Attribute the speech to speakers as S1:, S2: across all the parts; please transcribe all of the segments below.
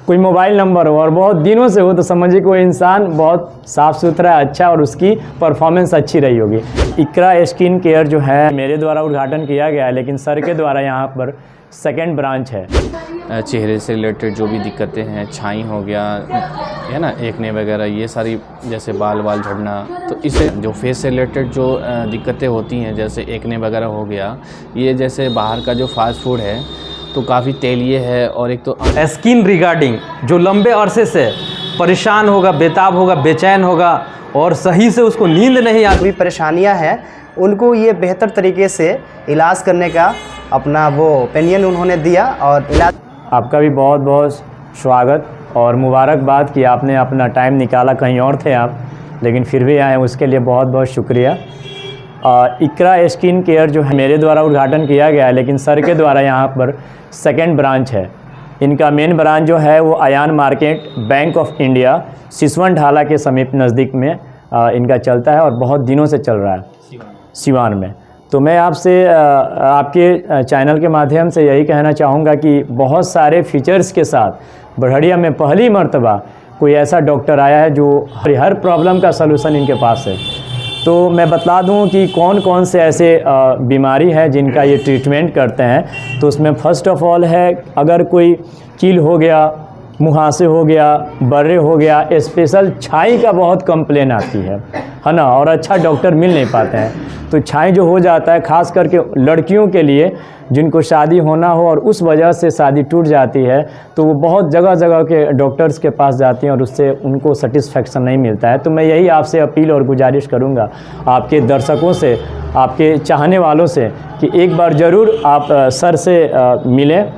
S1: कोई mobile number हो और बहुत दिनों से हो तो समझिए कोई इंसान बहुत साफ़ सुथरा अच्छा और उसकी परफॉर्मेंस अच्छी रही होगी। इकरा स्किन केयर जो है मेरे द्वारा उद्घाटन किया गया है, लेकिन सर के द्वारा यहाँ पर सेकंड ब्रांच है।
S2: चेहरे से रिलेटेड जो भी दिक्कतें हैं, छाई हो गया है ना, एक्ने वगैरह, ये सारी जैसे बाल झड़ना, तो इससे जो फेस से रिलेटेड जो दिक्कतें होती हैं जैसे एक्ने वगैरह हो गया, ये जैसे बाहर का जो फास्ट फूड है तो काफ़ी तेलीय है। और एक तो
S3: स्किन रिगार्डिंग जो लंबे अरसे से परेशान होगा, बेताब होगा, बेचैन होगा और सही से उसको नींद नहीं आती,
S4: परेशानियां हैं, उनको ये बेहतर तरीके से इलाज करने का अपना वो ओपिनियन उन्होंने दिया। और इलाज
S1: आपका भी बहुत बहुत स्वागत और मुबारकबाद कि आपने अपना टाइम निकाला, कहीं और थे आप लेकिन फिर भी आए, उसके लिए बहुत बहुत शुक्रिया। इकरा स्किन केयर जो है मेरे द्वारा उद्घाटन किया गया है, लेकिन सर के द्वारा यहाँ पर सेकंड ब्रांच है। इनका मेन ब्रांच जो है वो आयान market, bank of India, Siswan Dhala के समीप नज़दीक में इनका चलता है और बहुत दिनों से चल रहा है सिवान में। तो मैं आपसे आपके चैनल के माध्यम से यही कहना चाहूँगा कि बहुत सारे फीचर्स के साथ बड़हड़िया में पहली मर्तबा कोई ऐसा डॉक्टर आया है जो हर प्रॉब्लम का सलूशन इनके पास है। तो मैं बता दूं कि कौन कौन से ऐसे बीमारी है जिनका ये ट्रीटमेंट करते हैं। तो उसमें फर्स्ट ऑफ ऑल है, अगर कोई कील हो गया, मुहासे हो गया, बर्रे हो गया, स्पेशल छाई का बहुत कंप्लेन आती है ना, और अच्छा डॉक्टर मिल नहीं पाते हैं। तो छाई जो हो जाता है ख़ास करके लड़कियों के लिए जिनको शादी होना हो और उस वजह से शादी टूट जाती है, तो वो बहुत जगह जगह के डॉक्टर्स के पास जाती हैं और उससे उनको सेटिस्फेक्शन नहीं मिलता है। तो मैं यही आपसे अपील और गुजारिश करूंगा आपके दर्शकों से, आपके चाहने वालों से कि एक बार ज़रूर आप सर से मिलें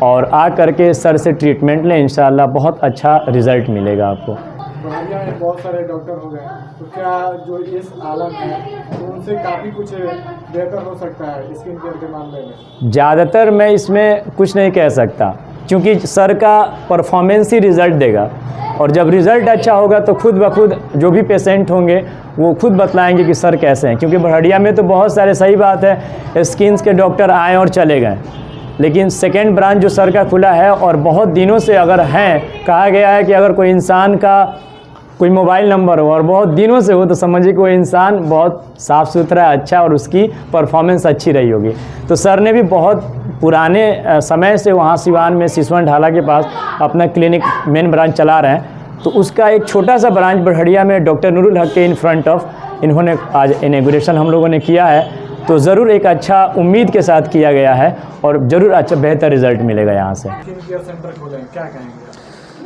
S1: और आ करके सर से ट्रीटमेंट लें। इंशाल्लाह बहुत अच्छा रिज़ल्ट मिलेगा आपको।
S5: बड़हड़िया में बहुत सारे डॉक्टर हो गए, तो क्या जो इस आलम है तो उनसे काफ़ी कुछ बेहतर हो सकता है स्किन केयर के मामले में?
S1: ज़्यादातर मैं इसमें कुछ नहीं कह सकता, क्योंकि सर का परफॉर्मेंस ही रिज़ल्ट देगा और जब रिज़ल्ट अच्छा होगा तो खुद ब खुद जो भी पेशेंट होंगे वो खुद बतलाएंगे कि सर कैसे हैं। क्योंकि बड़हड़िया में तो बहुत सारे, सही बात है, स्किन के डॉक्टर आए और चले गए, लेकिन सेकेंड ब्रांच जो सर का खुला है और बहुत दिनों से अगर हैं, कहा गया है कि अगर कोई इंसान का कोई मोबाइल नंबर हो और बहुत दिनों से हो तो समझिए कोई इंसान बहुत साफ़ सुथरा अच्छा और उसकी परफॉर्मेंस अच्छी रही होगी। तो सर ने भी बहुत पुराने समय से वहाँ सिवान में सिसवन ढाला के पास अपना क्लिनिक मेन ब्रांच चला रहे हैं। तो उसका एक छोटा सा ब्रांच बड़हड़िया में डॉक्टर नूरुल हक के इन फ्रंट ऑफ इन्होंने आज इनॉग्रेशन हम लोगों ने किया है। तो ज़रूर एक अच्छा उम्मीद के साथ किया गया है और ज़रूर अच्छा बेहतर रिज़ल्ट मिलेगा यहाँ से।
S5: स्किन केयर सेंटर खोले, क्या कहेंगे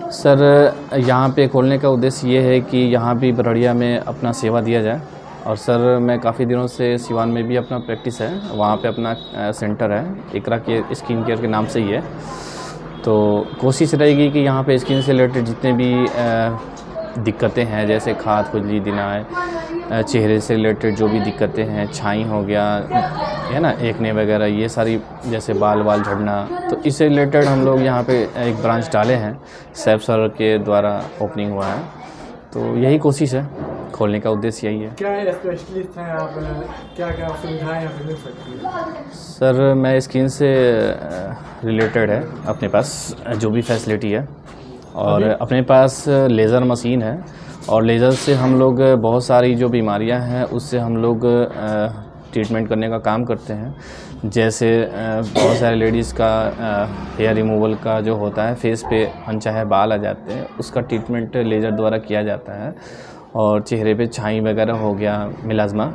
S2: सर, यहाँ पे खोलने का उद्देश्य ये है कि यहाँ भी बड़हड़िया में अपना सेवा दिया जाए। और सर, मैं काफ़ी दिनों से सिवान में भी अपना प्रैक्टिस है, वहाँ पे अपना सेंटर है, इकरा के स्किन केयर के नाम से ही है। तो कोशिश रहेगी कि यहाँ पे स्किन से रिलेटेड जितने भी दिक्कतें हैं जैसे खाद, खुजली, दिनाय, चेहरे से रिलेटेड जो भी दिक्कतें हैं, छाई हो गया है ना, एक्ने वगैरह, ये सारी जैसे बाल झड़ना, तो इससे रिलेटेड हम लोग यहाँ पे एक ब्रांच डाले हैं, सैफ सर के द्वारा ओपनिंग हुआ है। तो यही कोशिश है, खोलने का उद्देश्य यही है।
S5: क्या स्पेशलिस्ट हैं आप, क्या क्या सुविधाएं यहाँ पे मिल सकती है?
S2: सर, मैं स्किन से रिलेटेड है अपने पास जो भी फैसिलिटी है, और अपने पास लेज़र मशीन है और लेज़र से हम लोग बहुत सारी जो बीमारियां हैं उससे हम लोग ट्रीटमेंट करने का काम करते हैं। जैसे बहुत सारे लेडीज़ का हेयर रिमूवल का जो होता है, फेस पे अनचाहे बाल आ जाते हैं, उसका ट्रीटमेंट लेज़र द्वारा किया जाता है। और चेहरे पे छाई वगैरह हो गया, मिलाज़मा,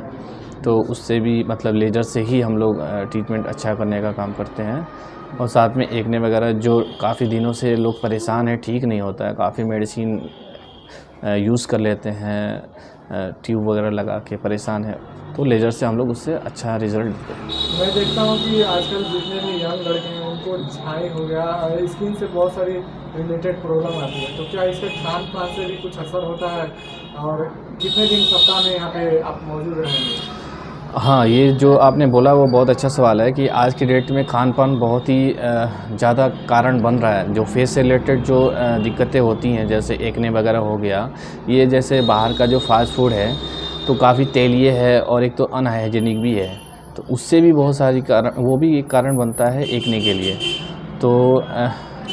S2: तो उससे भी मतलब लेज़र से ही हम लोग ट्रीटमेंट अच्छा करने का काम करते हैं। और साथ में एक्ने वगैरह जो काफ़ी दिनों से लोग परेशान हैं, ठीक नहीं होता है, काफ़ी मेडिसिन यूज़ कर लेते हैं, ट्यूब वगैरह लगा के परेशान है, तो लेज़र से हम लोग उससे अच्छा रिज़ल्ट देते हैं।
S5: मैं देखता हूँ कि आजकल जितने भी यंग लड़के हैं उनको छाई हो गया, स्किन से बहुत सारी रिलेटेड प्रॉब्लम आती है, तो क्या इसके खान पान से भी कुछ असर होता है? और कितने दिन सप्ताह में यहाँ पे आप मौजूद रहेंगे?
S2: हाँ, ये जो आपने बोला वो बहुत अच्छा सवाल है कि आज की डेट में खान पान बहुत ही ज़्यादा कारण बन रहा है। जो फेस से रिलेटेड जो दिक्कतें होती हैं जैसे एक्ने वगैरह हो गया, ये जैसे बाहर का जो फास्ट फूड है तो काफ़ी तेलीय है और एक तो अनहाइजीनिक भी है, तो उससे भी बहुत सारी कारण, वो भी एक कारण बनता है एक्ने के लिए। तो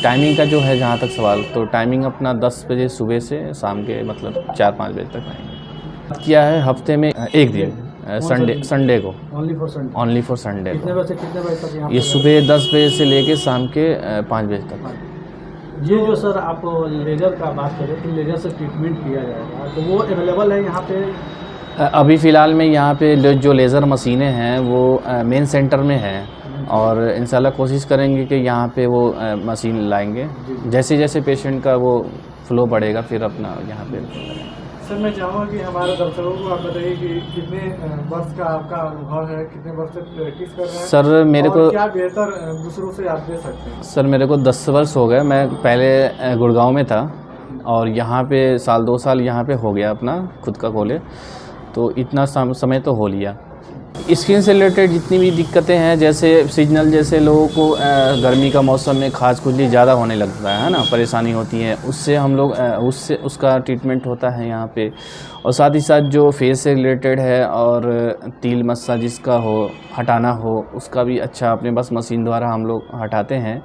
S2: टाइमिंग का जो है जहाँ तक सवाल, तो टाइमिंग अपना 10 बजे सुबह से शाम के मतलब 4-5 बजे तक आएंगे। किया है हफ्ते में एक दिन, संडे को, ओनली फॉर संडे को।
S5: कितने बजे तक यहाँ
S2: ये सुबह 10 बजे से लेके शाम के 5 बजे तक।
S6: ये जो सर आप लेज़र का बात करें तो लेज़र से ट्रीटमेंट किया जाएगा, तो वो अवेलेबल है यहाँ पे?
S2: अभी फ़िलहाल में यहाँ पे जो लेज़र मशीनें हैं वो मेन सेंटर में हैं, और इंशाल्लाह कोशिश करेंगे कि यहाँ पे वो मशीन लाएंगे। जैसे जैसे पेशेंट का वो फ्लो बढ़ेगा फिर अपना यहाँ पे।
S5: सर मैं चाहूँगा कि हमारे दर्शकों को आप बताइए कि कितने वर्ष का आपका अनुभव है, कितने वर्ष से प्रैक्टिस कर रहे हैं?
S2: सर मेरे को
S5: क्या बेहतर दूसरों से आप दे सकते हैं?
S2: सर मेरे को 10 वर्ष हो गए। मैं पहले गुड़गांव में था और यहाँ पे 1-2 साल यहाँ पे हो गया अपना खुद का खोले, तो इतना समय तो हो लिया। स्किन से रिलेटेड जितनी भी दिक्कतें हैं, जैसे सीजनल, जैसे लोगों को गर्मी का मौसम में खाज खुजली ज़्यादा होने लगता है ना, परेशानी होती है, उससे हम लोग उसका ट्रीटमेंट होता है यहाँ पे। और साथ ही साथ जो फेस से रिलेटेड है और तिल मस्सा जिसका हो हटाना हो, उसका भी अच्छा अपने पास मशीन द्वारा हम लोग हटाते हैं।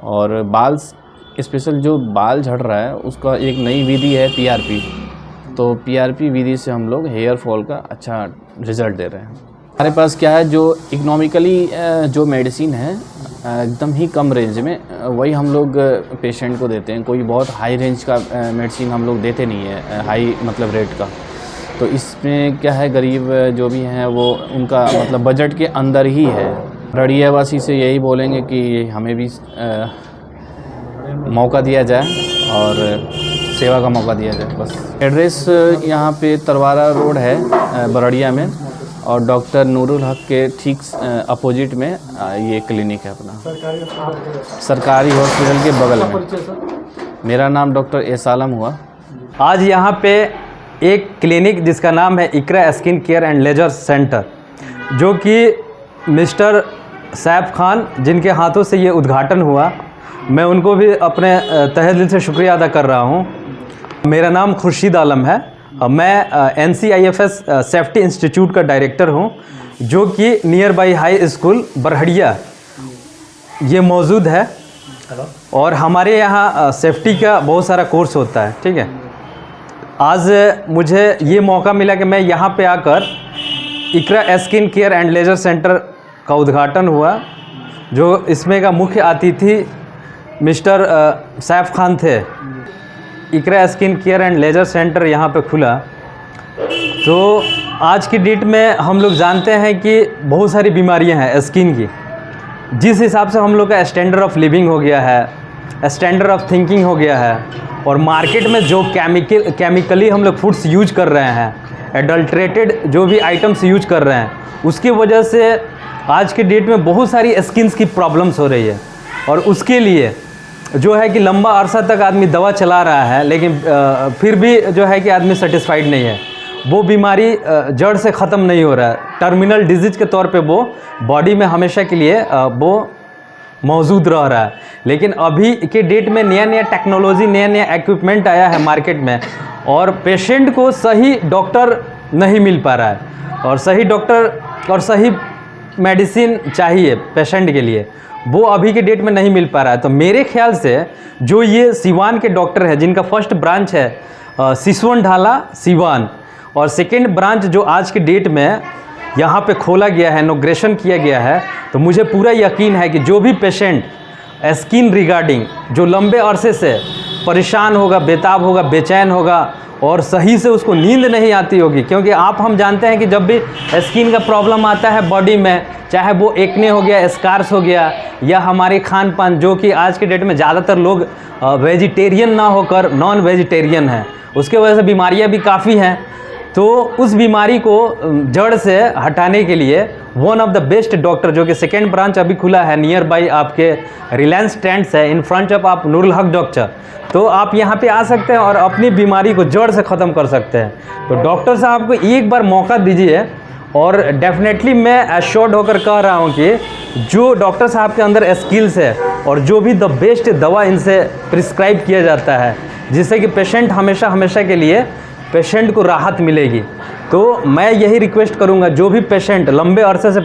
S2: और बाल स्पेशल जो बाल झड़ रहा है उसका एक नई विधि है PRP, तो PRP विधि से हम लोग हेयर फॉल का अच्छा रिज़ल्ट दे रहे हैं। हमारे पास क्या है, जो इकोनॉमिकली जो मेडिसिन है एकदम ही कम रेंज में, वही हम लोग पेशेंट को देते हैं। कोई बहुत हाई रेंज का मेडिसिन हम लोग देते नहीं है, हाई मतलब रेट का। तो इसमें क्या है, गरीब जो भी हैं वो उनका मतलब बजट के अंदर ही है। रड़िया वासी से यही बोलेंगे कि हमें भी मौका दिया जाए और सेवा का मौका दिया जाए बस। एड्रेस यहाँ पे तरवारा रोड है बरड़िया में, और डॉक्टर नूरुल हक के ठीक अपोजिट में ये क्लिनिक है अपना, सरकारी हॉस्पिटल के बगल में। मेरा नाम डॉक्टर एसालम हुआ।
S3: आज यहाँ पे एक क्लिनिक जिसका नाम है Iqra skin care and laser centre, जो कि मिस्टर सैफ खान जिनके हाथों से ये उद्घाटन हुआ, मैं उनको भी अपने तहे दिल से शुक्रिया अदा कर रहा हूँ। मेरा नाम खुर्शीद आलम है, मैं NCIFS सेफ्टी इंस्टीट्यूट का डायरेक्टर हूँ, जो कि नियर बाई हाई स्कूल बरहड़िया ये मौजूद है। और हमारे यहाँ सेफ्टी का बहुत सारा कोर्स होता है, ठीक है। आज मुझे ये मौका मिला कि मैं यहाँ पे आकर Iqra skin care and laser centre का उद्घाटन हुआ, जो इसमें का मुख्य अतिथि मिस्टर सैफ खान थे। Iqra skin care and laser centre यहाँ पे खुला, तो आज की डेट में हम लोग जानते हैं कि बहुत सारी बीमारियाँ हैं स्किन की। जिस हिसाब से हम लोग का स्टैंडर्ड ऑफ लिविंग हो गया है, स्टैंडर्ड ऑफ थिंकिंग हो गया है, और मार्केट में जो केमिकली हम लोग फूड्स यूज कर रहे हैं, एडल्ट्रेटेड जो भी आइटम्स यूज कर रहे हैं, उसकी वजह से आज की डेट में बहुत सारी स्किन्स की प्रॉब्लम्स हो रही है। और उसके लिए जो है कि लंबा अरसा तक आदमी दवा चला रहा है, लेकिन फिर भी जो है कि आदमी सेटिस्फाइड नहीं है। वो बीमारी जड़ से ख़त्म नहीं हो रहा है, टर्मिनल डिजीज़ के तौर पे वो बॉडी में हमेशा के लिए वो मौजूद रह रहा है। लेकिन अभी के डेट में नया नया टेक्नोलॉजी, नया नया इक्विपमेंट आया है मार्केट में, और पेशेंट को सही डॉक्टर नहीं मिल पा रहा है, और सही डॉक्टर और सही मेडिसिन चाहिए पेशेंट के लिए, वो अभी के डेट में नहीं मिल पा रहा है। तो मेरे ख्याल से जो ये सिवान के डॉक्टर है, जिनका फर्स्ट ब्रांच है सिसवन ढाला सिवान, और सेकेंड ब्रांच जो आज के डेट में यहाँ पे खोला गया है, इनॉग्रेशन किया गया है, तो मुझे पूरा यकीन है कि जो भी पेशेंट स्किन रिगार्डिंग जो लंबे अरसे से परेशान होगा, बेताब होगा, बेचैन होगा, और सही से उसको नींद नहीं आती होगी, क्योंकि हम जानते हैं कि जब भी स्किन का प्रॉब्लम आता है बॉडी में, चाहे वो एक्ने हो गया, स्कार्स हो गया, या हमारे खान पान, जो कि आज के डेट में ज़्यादातर लोग वेजिटेरियन ना होकर नॉन वेजिटेरियन हैं, उसके वजह से बीमारियां भी काफ़ी हैं। तो उस बीमारी को जड़ से हटाने के लिए one of the best doctor, जो कि सेकेंड ब्रांच अभी खुला है नियर बाई आपके रिलायंस ट्रेंड्स है, इन फ्रंट ऑफ आप नूरुल हक डॉक्टर, तो आप यहाँ पे आ सकते हैं और अपनी बीमारी को जड़ से ख़त्म कर सकते हैं। तो डॉक्टर साहब को एक बार मौका दीजिए, और डेफिनेटली मैं एश्योर्ड होकर कह रहा हूँ कि जो डॉक्टर साहब के अंदर स्किल्स है, और जो भी द बेस्ट दवा इनसे प्रिस्क्राइब किया जाता है, जिससे कि पेशेंट हमेशा के लिए पेशेंट को राहत मिलेगी। तो मैं यही रिक्वेस्ट करूंगा, जो भी पेशेंट लंबे अरसे से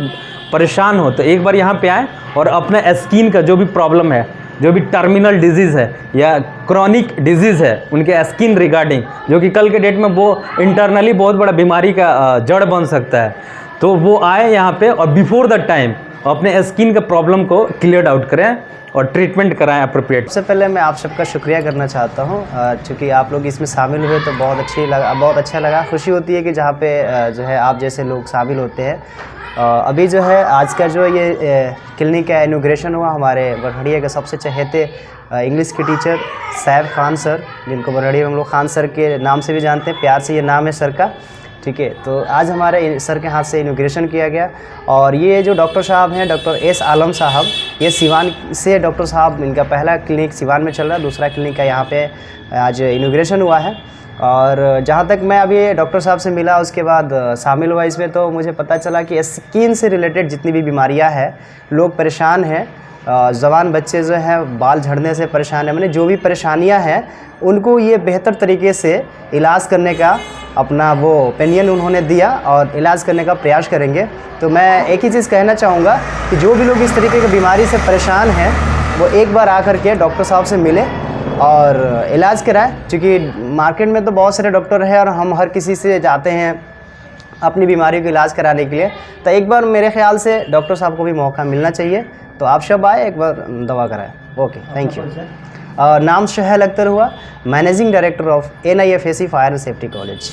S3: परेशान हो, तो एक बार यहाँ पे आएँ और अपने स्किन का जो भी प्रॉब्लम है जो भी टर्मिनल डिजीज़ है या क्रॉनिक डिजीज़ है उनके स्किन रिगार्डिंग, जो कि कल के डेट में वो इंटरनली बहुत बड़ा बीमारी का जड़ बन सकता है, तो वो आए यहाँ पे और बिफोर द टाइम अपने स्किन के प्रॉब्लम को क्लियर आउट करें और ट्रीटमेंट कराएं अप्रोप्रिएट।
S4: सबसे पहले मैं आप सबका शुक्रिया करना चाहता हूँ, चूँकि आप लोग इसमें शामिल हुए तो बहुत अच्छा लगा। खुशी होती है कि जहाँ पे जो है आप जैसे लोग शामिल होते हैं। अभी जो है आज का जो ये क्लिनिक का इनॉग्रेशन हुआ, हमारे बरहड़िया के सबसे चहेते इंग्लिश के टीचर सैफ खान सर, जिनको बरहड़िया में हम लोग खान सर के नाम से भी जानते हैं, प्यार से ये नाम है सर का, ठीक है। तो आज हमारे सर के हाथ से इनॉग्रेशन किया गया। और ये जो डॉक्टर साहब हैं, डॉक्टर एस आलम साहब, ये सिवान से डॉक्टर साहब, इनका पहला क्लिनिक सिवान में चल रहा है, दूसरा क्लिनिक का यहाँ पे आज इनॉग्रेशन हुआ है। और जहाँ तक मैं अभी डॉक्टर साहब से मिला, उसके बाद शामिल हुआ इसमें, तो मुझे पता चला कि स्किन से रिलेटेड जितनी भी बीमारियाँ हैं, लोग परेशान हैं। जवान बच्चे जो हैं बाल झड़ने से परेशान है, मैंने जो भी परेशानियां हैं उनको ये बेहतर तरीके से इलाज करने का अपना वो ओपिनियन उन्होंने दिया और इलाज करने का प्रयास करेंगे। तो मैं एक ही चीज़ कहना चाहूँगा कि जो भी लोग इस तरीके की बीमारी से परेशान हैं वो एक बार आकर के डॉक्टर साहब से मिले और इलाज कराएं, क्योंकि मार्केट में तो बहुत सारे डॉक्टर हैं और हम हर किसी से जाते हैं अपनी बीमारी का इलाज कराने के लिए। तो एक बार मेरे ख्याल से डॉक्टर साहब को भी मौका मिलना चाहिए, तो आप सब आए, एक बार दवा कराएं। Okay, thank you. नाम शोहेल अख्तर हुआ, managing director of NIFAC fire and safety college.